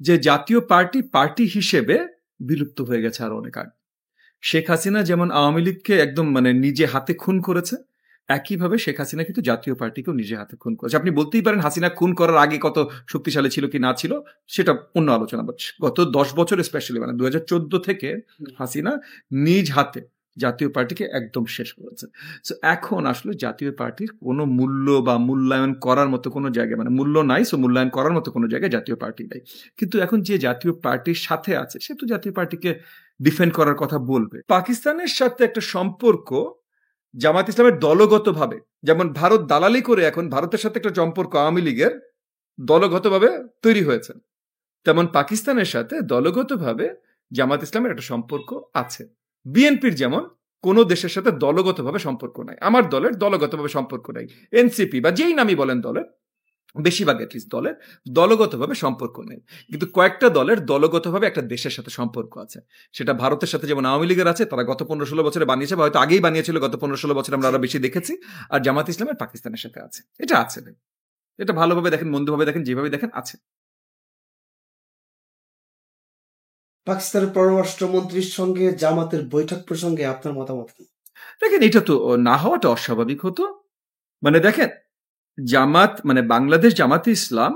যে জাতীয় party party হিসেবে বিলুপ্ত হয়ে গেছে আরো অনেক আগে। শেখ হাসিনা যেমন আওয়ামী লীগকে একদম নিজে হাতে খুন করেছে, একইভাবে শেখ হাসিনা কিন্তু জাতীয় পার্টিকেও নিজে হাতে খুন করেছে। আপনি বলতেই পারেন হাসিনা খুন করার আগে কত শক্তিশালী ছিল কি না ছিল, সেটা অন্য আলোচনা। গত 10 বছর স্পেশালি 2014 থেকে হাসিনা নিজ হাতে জাতীয় পার্টিকে একদম শেষ করেছে। সো এখন আসলে জাতীয় পার্টির কোনো মূল্য বা মূল্যায়ন করার মতো কোনো জায়গায় মূল্য নাই, সো মূল্যায়ন করার মতো কোনো জায়গায় জাতীয় পার্টি নাই। কিন্তু এখন যে জাতীয় পার্টির সাথে আছে সে তো জাতীয় পার্টিকে ডিফেন্ড করার কথা বলবে। পাকিস্তানের সাথে একটা সম্পর্ক জামাত ইসলামের দলগতভাবে, যেমন ভারত দালালি করে এখন ভারতের সাথে একটা সম্পর্ক আওয়ামী লীগের দলগতভাবে তৈরি হয়েছে, তেমন পাকিস্তানের সাথে দলগতভাবে জামাত ইসলামের একটা সম্পর্ক আছে। বিএনপির যেমন কোনো দেশের সাথে দলগতভাবে সম্পর্ক নাই, আমার দলের দলগতভাবে সম্পর্ক নাই, এনসিপি বা যেই নামই বলেন দলের, বেশিরভাগ অ্যাটলিস্ট দলের দলগতভাবে সম্পর্ক নেই। কিন্তু কয়েকটা দলের দলগতভাবে একটা দেশের সাথে সম্পর্ক আছে। সেটা ভারতের সাথে যেমন আওয়ামী লীগের আছে, তারা গত 15-16 বছরে বানিয়েছে, বা হয়তো আগেই বানিয়েছিল, গত 15-16 বছরে আমরা আরো বেশি দেখেছি। আর জামাত ইসলামের পাকিস্তানের সাথে আছে, এটা আছে ভাই। এটা ভালোভাবে দেখেন, মন্দভাবে দেখেন, যেভাবে দেখেন আছে। পাকিস্তানের পররাষ্ট্রমন্ত্রীর সঙ্গে জামাতের বৈঠক প্রসঙ্গে আপনার মতামত কি? দেখেন, এটা তো না হওয়াটা অস্বাভাবিক হতো। দেখেন, জামাত বাংলাদেশ জামাতে ইসলাম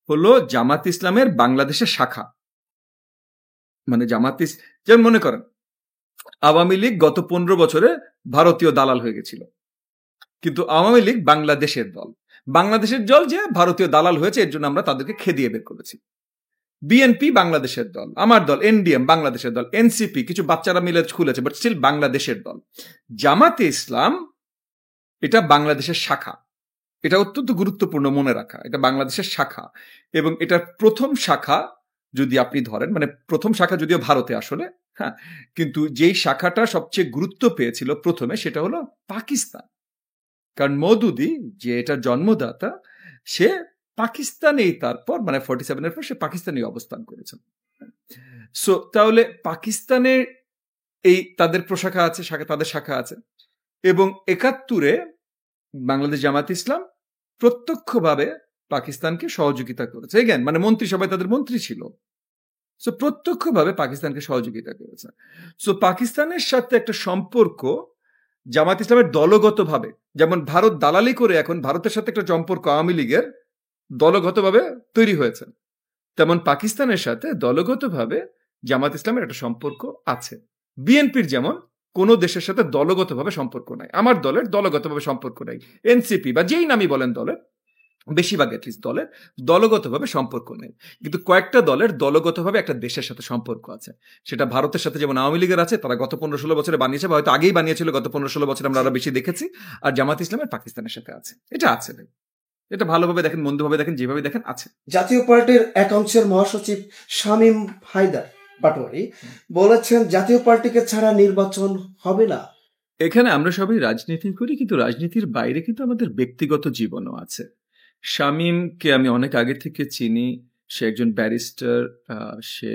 হলো জামাত ইসলামের বাংলাদেশের শাখা। জামাত যেমন মনে করেন আওয়ামী লীগ গত 15 বছরে ভারতীয় দালাল হয়ে গেছিল, কিন্তু আওয়ামী লীগ বাংলাদেশের দল। বাংলাদেশের দল যে ভারতীয় দালাল হয়েছে, এর জন্য আমরা তাদেরকে খেদিয়ে বের করেছি। বিএনপি বাংলাদেশের দল, আমার দল এনডিএম বাংলাদেশের দল, এনসিপি কিছু বাচ্চারা মিলে খুলেছে, বাট স্টিল বাংলাদেশের দল। জামাতে ইসলাম এটা বাংলাদেশের শাখা, এটা অত্যন্ত গুরুত্বপূর্ণ মনে রাখা, এটা বাংলাদেশের শাখা। এবং এটার প্রথম শাখা যদি আপনি ধরেন, প্রথম শাখা যদিও ভারতে আসলে, হ্যাঁ, কিন্তু যেই শাখাটা সবচেয়ে গুরুত্ব পেয়েছিল প্রথমে সেটা হলো পাকিস্তান। কারণ মওদুদি যে এটার জন্মদাতা, সে পাকিস্তানেই তারপর 47-এর পর সে পাকিস্তানে অবস্থান করেছেন। সো তাহলে পাকিস্তানের এই তাদের প্রশাখা আছে, তাদের শাখা আছে। এবং 71-এ বাংলাদেশ জামাত ইসলাম প্রত্যক্ষভাবে পাকিস্তানকে সহযোগিতা করেছে। এগেন মন্ত্রিসভায় তাদের মন্ত্রী ছিল, সো প্রত্যক্ষভাবে পাকিস্তানকে সহযোগিতা করেছে। সো পাকিস্তানের সাথে একটা সম্পর্ক জামাত ইসলামের দলগতভাবে, যেমন ভারত দালালি করে এখন ভারতের সাথে একটা সম্পর্ক আওয়ামী লীগের দলগতভাবে তৈরি হয়েছে, তেমন পাকিস্তানের সাথে দলগতভাবে জামাত ইসলামের একটা সম্পর্ক আছে। বিএনপির যেমন কোনো দেশের সাথে দলগতভাবে সম্পর্ক নাই, আমার দলের দলগতভাবে সম্পর্ক নাই, এনসিপি বা যেই নামই বলেন দলের, বেশিরভাগ অ্যাটলিস্ট দলের দলগতভাবে সম্পর্ক নেই। কিন্তু কয়েকটা দলের দলগতভাবে একটা দেশের সাথে সম্পর্ক আছে। সেটা ভারতের সাথে যেমন আওয়ামী লীগের আছে, তারা গত 15-16 বছরে বানিয়েছে, বা হয়তো আগেই বানিয়েছিল, গত 15-16 বছরে আমরা আরো বেশি দেখেছি। আর জামাত ইসলামের পাকিস্তানের সাথে আছে, এটা আছে ভাই। এটা ভালোভাবে দেখেন, মন্দভাবে দেখেন, যেভাবে দেখেন আছে। জাতীয় পার্টির এক অংশের মহাসচিব শামীম হায়দার পাটোয়ারি বলেছেন জাতীয় পার্টিকে ছাড়া নির্বাচন হবে না। এখানে আমরা সবাই রাজনীতি করি, কিন্তু রাজনীতির বাইরে কিন্তু আমাদের ব্যক্তিগত জীবনও আছে। শামীমকে আমি অনেক আগে থেকে চিনি, সে একজন ব্যারিস্টার, সে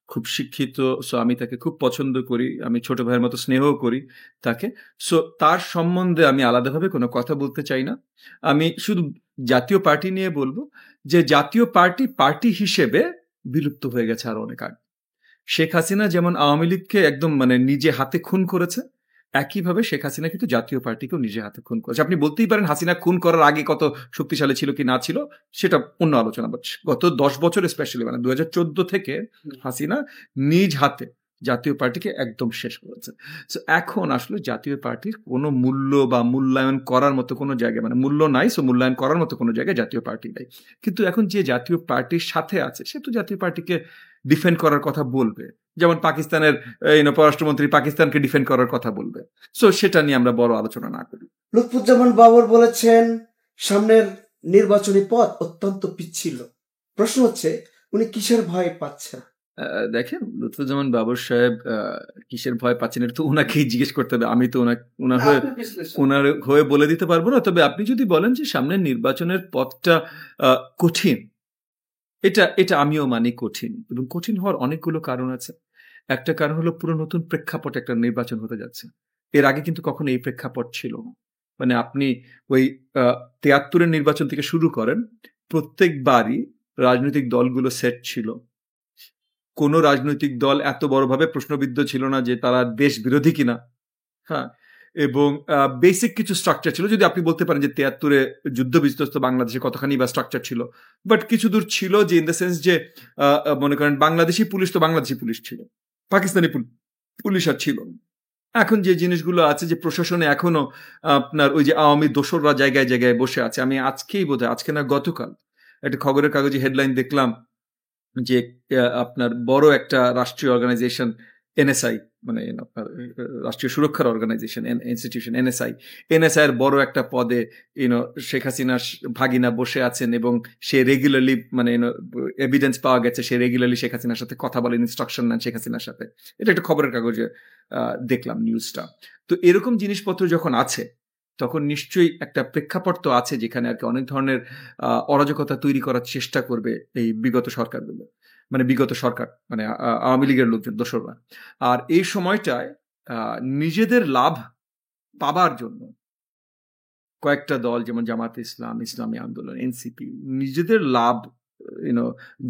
খুব শিক্ষিত, সো আমি তাকে খুব পছন্দ করি, আমি ছোট ভাইয়ের মতো স্নেহ করি তাকে। সো তার সম্বন্ধে আমি আলাদাভাবে কোনো কথা বলতে চাই না। আমি শুধু জাতীয় পার্টি নিয়ে বলবো যে জাতীয় পার্টি পার্টি হিসেবে বিলুপ্ত হয়ে গেছে আরো অনেক আগে। শেখ হাসিনা যেমন আওয়ামী লীগকে একদম নিজে হাতে খুন করেছে, একইভাবে শেখ হাসিনা কিন্তু জাতীয় পার্টিকেও নিজে হাতে খুন করেছে। আপনি বলতেই পারেন হাসিনা খুন করার আগে কত শক্তিশালী ছিল কি না ছিল, সেটা অন্য আলোচনা। গত 10 বছর স্পেশালি 2014 থেকে হাসিনা নিজ হাতে জাতীয় পার্টিকে একদম শেষ করেছে। সো এখন আসলে জাতীয় পার্টির কোনো মূল্য বা মূল্যায়ন করার মতো কোনো জায়গায় মূল্য নাই, সো মূল্যায়ন করার মতো কোনো জায়গায় জাতীয় পার্টি নাই। কিন্তু এখন যে জাতীয় পার্টির সাথে আছে সে তো জাতীয় পার্টিকে ডিফেন্ড করার কথা বলবে, যেমন পাকিস্তানের পররাষ্ট্রমন্ত্রী পাকিস্তানকে ডিফেন্ড করার কথা বলবে। সো সেটা নিয়ে আমরা বড় আলোচনা না করি। লুৎফুজ্জামান বাবর বলেছেন সামনের নির্বাচনী পথ অত্যন্ত পিচ্ছিল। প্রশ্ন হচ্ছে উনি কিসের ভয় পাচ্ছেন? দেখেন, লুৎফুজ্জামান বাবর সাহেব কিসের ভয় পাচ্ছেন এটা তো ওনাকেই জিজ্ঞেস করতে হবে, আমি তো ওনার হয়ে বলে দিতে পারবো না। তবে আপনি যদি বলেন যে সামনের নির্বাচনের পথটা কঠিন, এটা আমিও মানি কঠিন, এবং কঠিন হওয়ার অনেকগুলো কারণ আছে। একটা কারণ হলো পুরো নতুন প্রেক্ষাপটে একটা নির্বাচন হতে যাচ্ছে। এর আগে কিন্তু কখনো এই প্রেক্ষাপট ছিল না। আপনি ওই 73-এর নির্বাচন থেকে শুরু করেন, প্রত্যেকবারই রাজনৈতিক দলগুলো সেট ছিল। কোনো রাজনৈতিক দল এত বড়ভাবে প্রশ্নবিদ্ধ ছিল না যে তারা দেশ বিরোধী কিনা। হ্যাঁ, এবং বেসিক কিছু স্ট্রাকচার ছিল। যদি আপনি বলতে পারেন যে 73-এ যুদ্ধ বিধ্বস্ত বাংলাদেশে কতখানি বা স্ট্রাকচার ছিল, বাট কিছু দূর ছিল, যে ইন দ্য সেন্স যে মনে করেন বাংলাদেশি পুলিশ তো বাংলাদেশি পুলিশ ছিল, পাকিস্তানি পুলিশ আর ছিল। এখন যে জিনিসগুলো আছে, যে প্রশাসনে এখনো আপনার ওই যে আওয়ামী দোসররা জায়গায় জায়গায় বসে আছে। আমি আজকেই বোধহয়, আজকে না গতকাল, একটা খবরের কাগজে হেডলাইন দেখলাম যে আপনার বড় একটা রাষ্ট্রীয় অর্গানাইজেশন এনএসআই, মানে আপনার রাষ্ট্রীয় সুরক্ষার অর্গানাইজেশন ইনস্টিটিউশন এনএসআই এর বড় একটা পদে শেখ হাসিনার ভাগিনা বসে আছেন, এবং সে রেগুলারলি, মানে এভিডেন্স পাওয়া গেছে, সে রেগুলারলি শেখ হাসিনার সাথে কথা বলেন, ইনস্ট্রাকশন নেন শেখ হাসিনার সাথে। এটা একটা খবরের কাগজে দেখলাম নিউজটা। তো এরকম জিনিসপত্র যখন আছে, তখন নিশ্চয়ই একটা প্রেক্ষাপট তো আছে যেখানে আর কি অনেক ধরনের অরাজকতা তৈরি করার চেষ্টা করবে এই বিগত সরকারগুলো, মানে বিগত সরকার, মানে আওয়ামী লীগের লোকজন, দোসররা। আর এই সময়টায় নিজেদের লাভ পাবার জন্য কয়েকটা দল, যেমন জামাত ইসলাম, ইসলামী আন্দোলন, এনসিপি, নিজেদের লাভ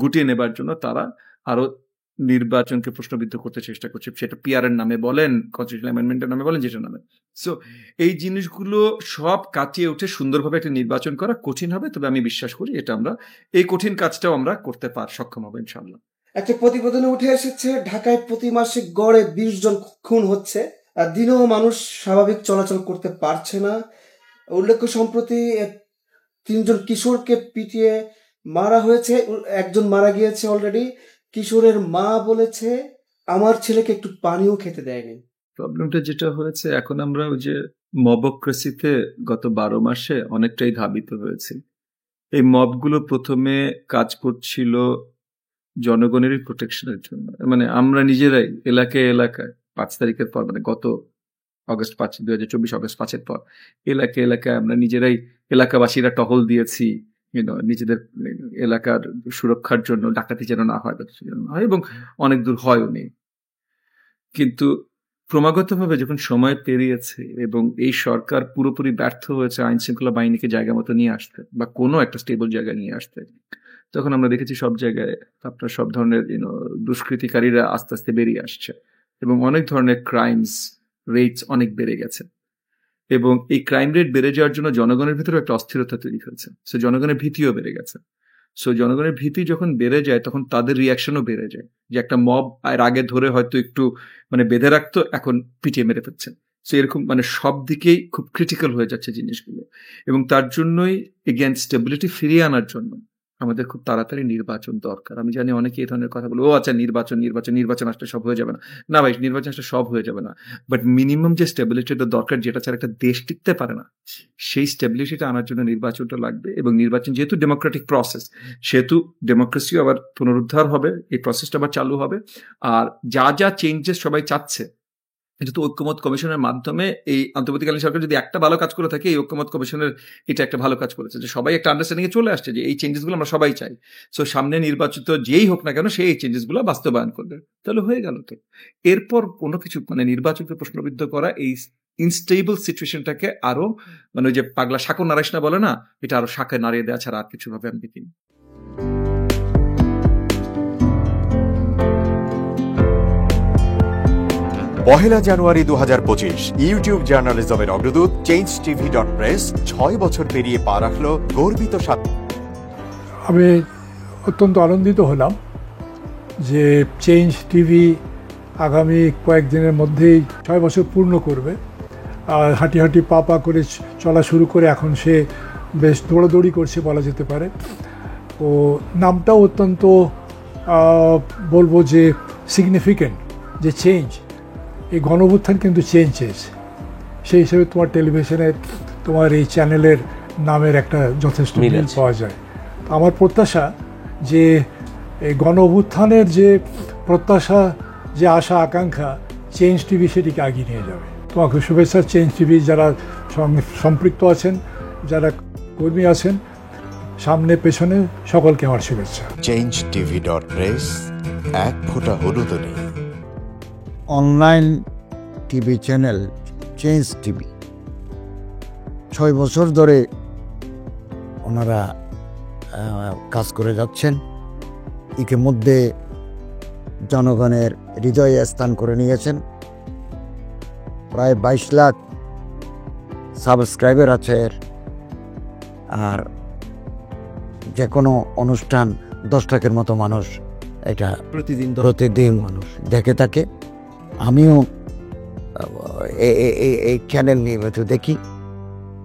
গুটিয়ে নেবার জন্য তারা আরো নির্বাচনকে প্রশ্নবিদ্ধ করতে চেষ্টা করছে। সেটা পিআর এর নামে বলেন, কনস্টিটিউশনাল অ্যামেন্ডমেন্টের নামে বলেন, যেটা নামে। সো এই জিনিসগুলো সব কাটিয়ে উঠে সুন্দরভাবে একটা নির্বাচন করা কঠিন হবে, তবে আমি বিশ্বাস করি এটা আমরা, এই কঠিন কাজটাও আমরা করতে সক্ষম হবো ইনশাআল্লাহ। একটা প্রতিবেদনে উঠে এসেছে ঢাকায় প্রতি মাসে গড়ে 20 জন খুন হচ্ছে, আর দিনেও মানুষ স্বাভাবিক চলাচল করতে পারছে না। উল্লেখ্য, সম্প্রতি 3 জন কিশোরকে পিটিয়ে মারা হয়েছে, একজন মারা গিয়েছে অলরেডি। কিশোরের মা বলেছে, আমার ছেলেকে একটু পানিও খেতে দেয়নি। প্রবলেমটা যেটা হয়েছে, এখন আমরা ওই যে মবক্রেসিতে গত 12 মাসে অনেকটাই ধাবিত হয়েছে। এই মবগুলো প্রথমে কাজ করছিল জনগণেরই প্রোটেকশনের জন্য, মানে আমরা নিজেরাই এলাকায় 5 তারিখের পর, মানে গত অগস্ট 5, 2024 অগস্ট 5-এর পর এলাকায় আমরা নিজেরাই, এলাকাবাসীরা টহল দিয়েছি নিজেদের এলাকার সুরক্ষার জন্য, ডাকাতি যেন না হয়, এবং অনেক দূর হয়ও নেই। কিন্তু ক্রমাগতভাবে যখন সময় পেরিয়েছে এবং এই সরকার পুরোপুরি ব্যর্থ হয়েছে আইন শৃঙ্খলা বাহিনীকে জায়গা মতো নিয়ে আসতে, বা কোনো একটা স্টেবল জায়গায় নিয়ে আসতে, তখন আমরা দেখেছি সব জায়গায় আপনার সব ধরনের দুষ্কৃতিকারীরা আস্তে আস্তে বেরিয়ে আসছে, এবং অনেক ধরনের ক্রাইমস রেটস অনেক বেড়ে গেছে। এবং এই ক্রাইম রেট বেড়ে যাওয়ার জন্য জনগণের ভিতরে একটা অস্থিরতা তৈরি হয়েছে। সো জনগণের ভীতিও বেড়ে গেছে। সো জনগণের ভীতি যখন বেড়ে যায়, তখন তাদের রিয়াকশনও বেড়ে যায়, যে একটা মব আর আগে ধরে হয়তো একটু মানে বেঁধে রাখতো, এখন পিটিয়ে মেরে ফেলছে। সো এরকম মানে সব দিকেই খুব ক্রিটিক্যাল হয়ে যাচ্ছে জিনিসগুলো, এবং তার জন্যই এগেইন স্টেবিলিটি ফিরিয়ে আনার জন্য আমাদের খুব তাড়াতাড়ি নির্বাচন দরকার। আমি জানি অনেকে এই ধরনের কথা বলে, ও আচ্ছা নির্বাচন আসলে সব হয়ে যাবে না। না ভাই, নির্বাচন আসলে সব হয়ে যাবে না, বাট মিনিমাম যে স্টেবিলিটিটা দরকার, যেটা ছাড়া একটা দেশ টিকতে পারে না, সেই স্টেবিলিটিটা আনার জন্য নির্বাচনটা লাগবে। এবং নির্বাচন যেহেতু ডেমোক্রেটিক প্রসেস, সেহেতু ডেমোক্রেসিও আবার পুনরুদ্ধার হবে, এই প্রসেসটা আবার চালু হবে। আর যা চেঞ্জেস সবাই চাচ্ছে, এটা তো ঐক্যমত কমিশনের মাধ্যমে, এই অন্তর্বর্তীকালীন সরকার যদি একটা ভালো কাজ করে থাকে, এই ঐক্যমত কমিশনের এটা একটা ভালো কাজ করেছে, যে সবাই একটা আন্ডারস্ট্যান্ডিংয়ে চলে আসছে যে এই চেঞ্জেসগুলো আমরা সবাই চাই। সো সামনে নির্বাচিত যেই হোক না কেন, সেই এই চেঞ্জেসগুলো বাস্তবায়ন করবে, তাহলে হয়ে গেল। তো এরপর কোনো কিছু মানে নির্বাচনকে প্রশ্নবিদ্ধ করা, এই ইনস্টেবল সিচুয়েশনটাকে আরো, মানে ওই যে পাগলা শাকও নারাইশ না বলে না, এটা আরো শাখায় নাড়িয়ে দেওয়া ছাড়া আর কিছু ভাবে আমি দেখিনি। 1 জানুয়ারি 2025 ইউটিউব জার্নালিজমের অগ্রদূত changetv.press 6 বছর পেরিয়ে পা রাখলো গর্বিত সাথে। আমি অত্যন্ত আনন্দিত হলাম যে চেঞ্জ টিভি আগামী কয়েকদিনের মধ্যেই 6 বছর পূর্ণ করবে। আর হাঁটি পা করে চলা শুরু করে এখন সে বেশ দৌড়াদৌড়ি করছে বলা যেতে পারে। ও নামটাও অত্যন্ত বলবো যে সিগনিফিক্যান্ট, যে চেঞ্জ, এই গণঅভ্যুত্থান কিন্তু চেঞ্জেস, সেই হিসেবে তোমার টেলিভিশনের, তোমার এই চ্যানেলের নামের একটা যথেষ্ট মিল পাওয়া যায়। আমার প্রত্যাশা যে এই গণঅভ্যুত্থানের যে প্রত্যাশা, যে আশা আকাঙ্ক্ষা, চেঞ্জ টিভি সেটিকে এগিয়ে নিয়ে যাবে। তোমাকে শুভেচ্ছা চেঞ্জ টিভি যারা সম্পৃক্ত আছেন, যারা কর্মী আছেন, সামনে পেছনে সকলকে আমার শুভেচ্ছা। changetv.press, এক ফোঁটা হলুদ নেই। Online TV channel change TV 6 বছর ধরে ওনারা কাজ করে যাচ্ছেন। ইতিমধ্যে জনগণের হৃদয়ে স্থান করে নিয়েছেন। প্রায় 22 লাখ সাবস্ক্রাইবার আছে এর। আর যে কোনো অনুষ্ঠান 10 লাখের মতো মানুষ এটা প্রতিদিন মানুষ দেখে থাকে। আমিও এই চ্যানেল নিয়মিত দেখি।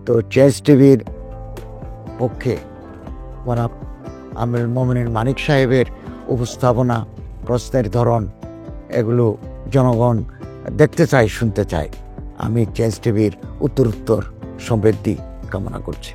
তো চেঞ্জ টিভির পক্ষে আমির মোমিনুল মানিক সাহেবের উপস্থাপনা, প্রশ্নের ধরন, এগুলো জনগণ দেখতে চায়, শুনতে চায়। আমি চেঞ্জ টিভির উত্তরোত্তর সমৃদ্ধি কামনা করছি।